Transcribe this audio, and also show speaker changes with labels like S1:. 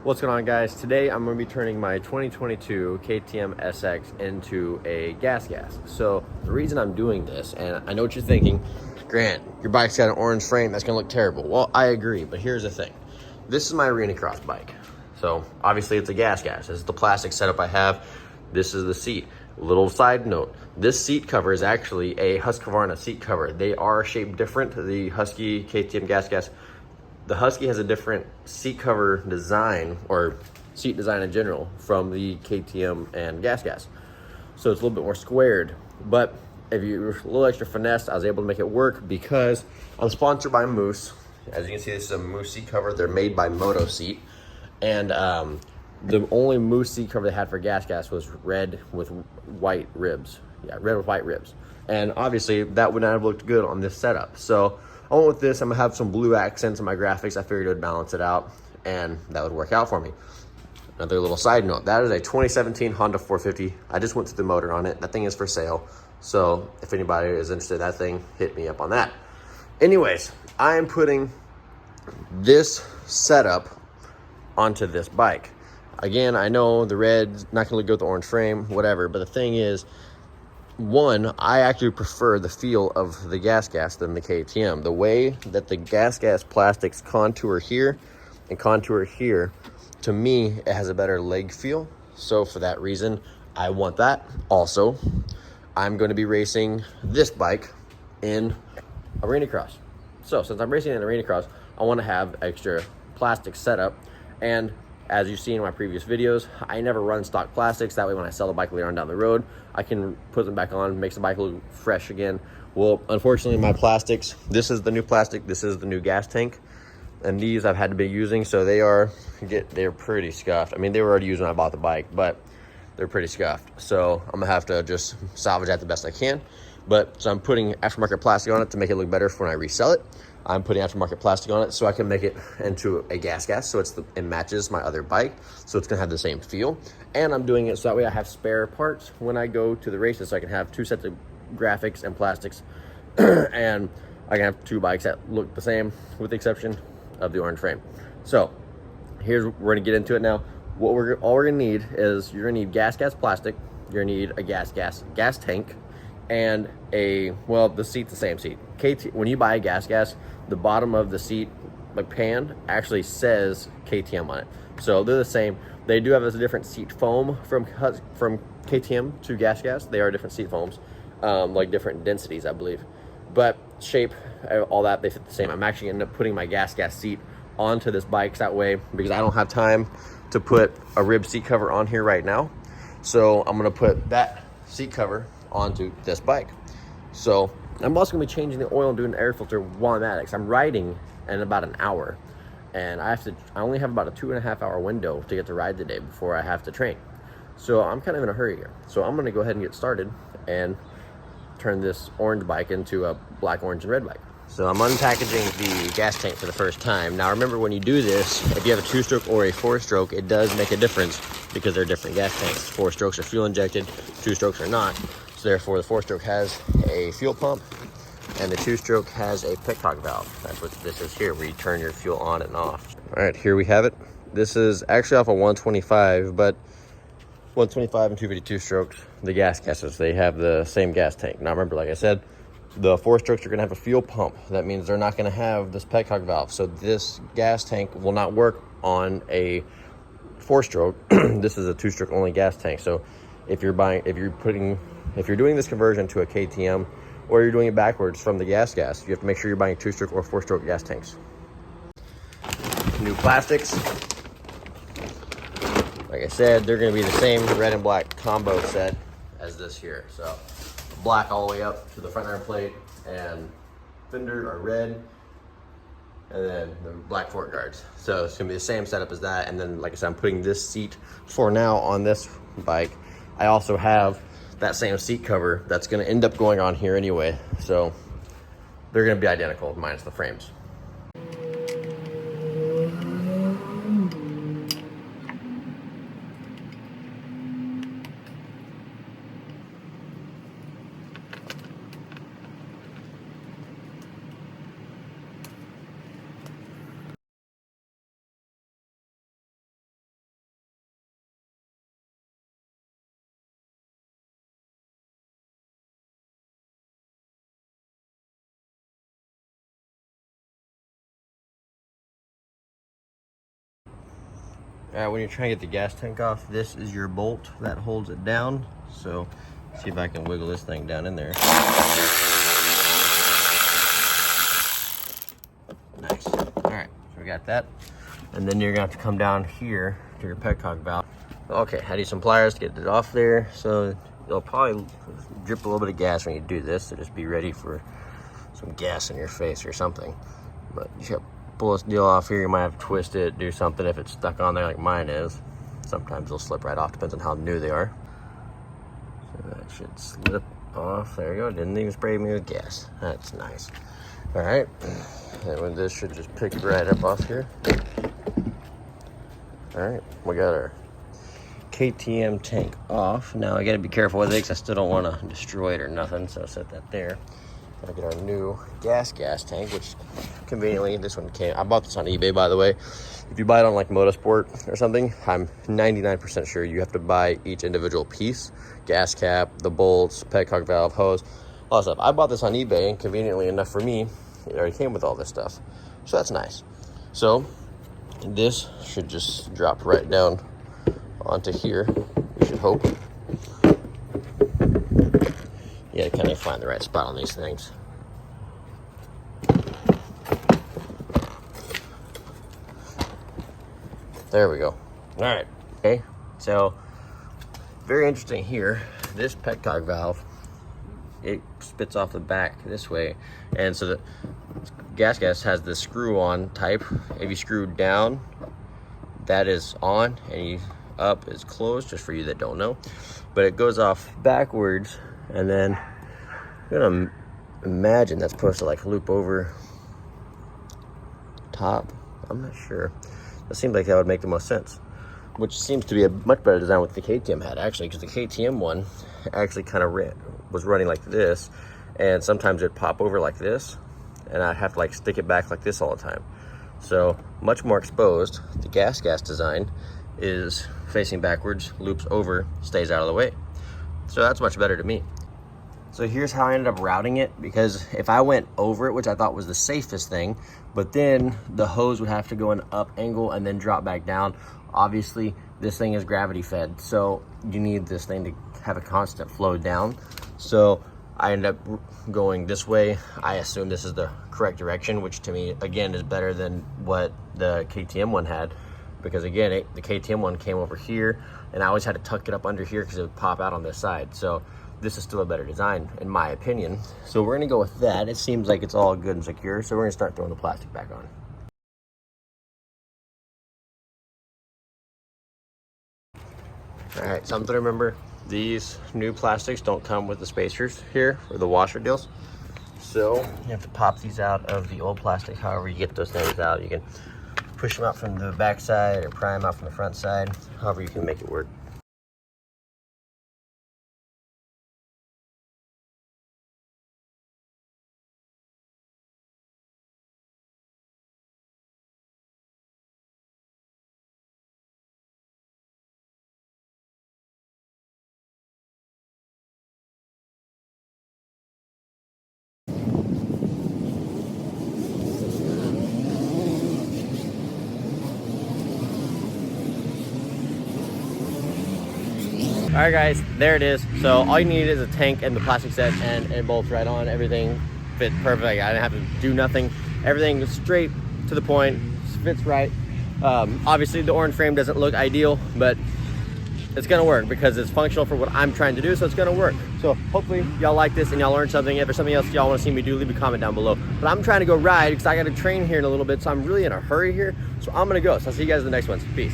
S1: What's going on, guys? Today I'm going to be turning my 2022 KTM SX into a gas. So the reason I'm doing this, and I know what you're thinking, Grant, your bike's got an orange frame, that's going to look terrible. Well, I agree, but here's the thing. This is my arena cross bike. So obviously it's a gas. This is the plastic setup I have. This is the seat. Little side note, this seat cover is actually a Husqvarna seat cover. They are shaped different. The Husky KTM gas. The Husky has a different seat cover design, or seat design in general, from the KTM and gas. So it's a little bit more squared. But if you're a little extra finesse, I was able to make it work because I'm sponsored by Moose. As you can see, this is a Moose seat cover. They're made by Moto Seat. And the only Moose seat cover they had for gas was red with white ribs. Yeah, red with white ribs. And obviously that would not have looked good on this setup. So I went with this. I'm gonna have some blue accents in my graphics. I figured it would balance it out and that would work out for me. Another little side note, that is a 2017 Honda 450. I just went through the motor on it. That thing is for sale. So if anybody is interested in that thing, hit me up on that. Anyways, I am putting this setup onto this bike. Again, I know the red's not gonna look good with the orange frame, whatever, but the thing is, one, I actually prefer the feel of the gas than the KTM. The way that the gas plastics contour here and contour here, to me, it has a better leg feel. So for that reason, I want that. Also, I'm going to be racing this bike in arena cross. So since I'm racing in arena cross, I want to have extra plastic setup. And as you've seen in my previous videos, I never run stock plastics. That way when I sell the bike later on down the road, I can put them back on, makes the bike look fresh again. Well, unfortunately, my plastics, this is the new plastic, this is the new gas tank, and these I've had to be using, so they're pretty scuffed. I mean, they were already used when I bought the bike, but they're pretty scuffed. So I'm gonna have to just salvage that the best I can. So I'm putting aftermarket plastic on it to make it look better for when I resell it. I'm putting aftermarket plastic on it so I can make it into a gas, so it matches my other bike, so it's gonna have the same feel. And I'm doing it so that way I have spare parts when I go to the races, so I can have two sets of graphics and plastics, and I can have two bikes that look the same, with the exception of the orange frame. So we're gonna get into it now. All we're gonna need is, you're gonna need gas plastic, you're gonna need a gas tank, and the seat's the same seat. When you buy a gas, the bottom of the seat, like pan, actually says KTM on it. So they're the same. They do have a different seat foam from KTM to gas. They are different seat foams, like different densities, I believe. But shape, all that, they fit the same. I'm actually gonna end up putting my gas seat onto this bike that way, because I don't have time to put a rib seat cover on here right now. So I'm gonna put that seat cover onto this bike. So I'm also gonna be changing the oil and doing an air filter while I'm at it, because I'm riding in about an hour, and I only have about a 2.5 hour window to get to ride today before I have to train. So I'm kind of in a hurry here. So I'm gonna go ahead and get started and turn this orange bike into a black, orange, and red bike. So I'm unpackaging the gas tank for the first time. Now remember, when you do this, if you have a 2-stroke or a 4-stroke, it does make a difference because they're different gas tanks. 4 strokes are fuel injected, 2 strokes are not. So therefore the 4-stroke has a fuel pump and the 2-stroke has a petcock valve. That's what this is here, where you turn your fuel on and off. All right, here we have it. This is actually off a 125, but 125 and 252 strokes, the gas, they have the same gas tank. Now remember, like I said, the 4-strokes are gonna have a fuel pump. That means they're not gonna have this petcock valve. So this gas tank will not work on a 4-stroke. This is a 2-stroke only gas tank. So if you're doing this conversion to a KTM, or you're doing it backwards from the gas, you have to make sure you're buying 2-stroke or 4-stroke gas tanks. New plastics. Like I said, they're gonna be the same red and black combo set as this here. So black all the way up to the front iron plate, and fender are red, and then the black fork guards. So it's gonna be the same setup as that. And then, like I said, I'm putting this seat for now on this bike. I also have that same seat cover that's gonna end up going on here anyway. So they're gonna be identical, minus the frames. when you're trying to get the gas tank off, this is your bolt that holds it down. So see if I can wiggle this thing down in there. Nice. All right, so we got that. And then you're gonna have to come down here to your petcock valve. Okay, I need some pliers to get it off there. So you'll probably drip a little bit of gas when you do this, so just be ready for some gas in your face or something. But you should pull this deal off here. You might have to twist it, do something if it's stuck on there like mine is. Sometimes they'll slip right off, depends on how new they are. So that should slip off. There you go. Didn't even spray me with gas. That's nice. All right, and when this should just pick right up off here. All right, we got our KTM tank off. Now I gotta be careful with it because I still don't want to destroy it or nothing, so I'll set that there. Gotta get our new gas tank, which conveniently, this one came, I bought this on eBay, by the way. If you buy it on like Motorsport or something, I'm 99% sure you have to buy each individual piece. Gas cap, the bolts, petcock valve, hose, all that stuff. I bought this on eBay, and conveniently enough for me, it already came with all this stuff. So that's nice. So this should just drop right down onto here, we should hope. Yeah, kind of find the right spot on these things. There we go. All right. Okay. So very interesting here. This petcock valve, it spits off the back this way, and so the gas has the screw-on type. If you screw down, that is on, and you up is closed, just for you that don't know. But it goes off backwards, and then I'm gonna imagine that's supposed to like loop over top. I'm not sure. That seems like that would make the most sense, which seems to be a much better design what the KTM had, actually, because the KTM one actually kind of was running like this, and sometimes it'd pop over like this, and I'd have to like stick it back like this all the time. So much more exposed. The gas design is facing backwards, loops over, stays out of the way. So that's much better to me. So here's how I ended up routing it, because if I went over it, which I thought was the safest thing, but then the hose would have to go an up angle and then drop back down. Obviously, this thing is gravity fed, so you need this thing to have a constant flow down. So I ended up going this way. I assume this is the correct direction, which to me, again, is better than what the KTM one had, because again, the KTM one came over here, and I always had to tuck it up under here because it would pop out on this side. So this is still a better design, in my opinion. So we're gonna go with that. It seems like it's all good and secure, so we're gonna start throwing the plastic back on. All right, something to remember, these new plastics don't come with the spacers here, or the washer deals. So you have to pop these out of the old plastic. However you get those things out, you can push them out from the back side or pry them out from the front side, however you can make it work. All right, guys, there it is. So all you need is a tank and the plastic set, and it bolts right on. Everything fit perfect. I didn't have to do nothing. Everything was straight to the point, fits right. Obviously the orange frame doesn't look ideal, but it's gonna work because it's functional for what I'm trying to do, so it's gonna work. So hopefully y'all like this and y'all learned something. If there's something else y'all wanna see me do, leave a comment down below. But I'm trying to go ride because I gotta train here in a little bit, so I'm really in a hurry here. So I'm gonna go. So I'll see you guys in the next ones. Peace.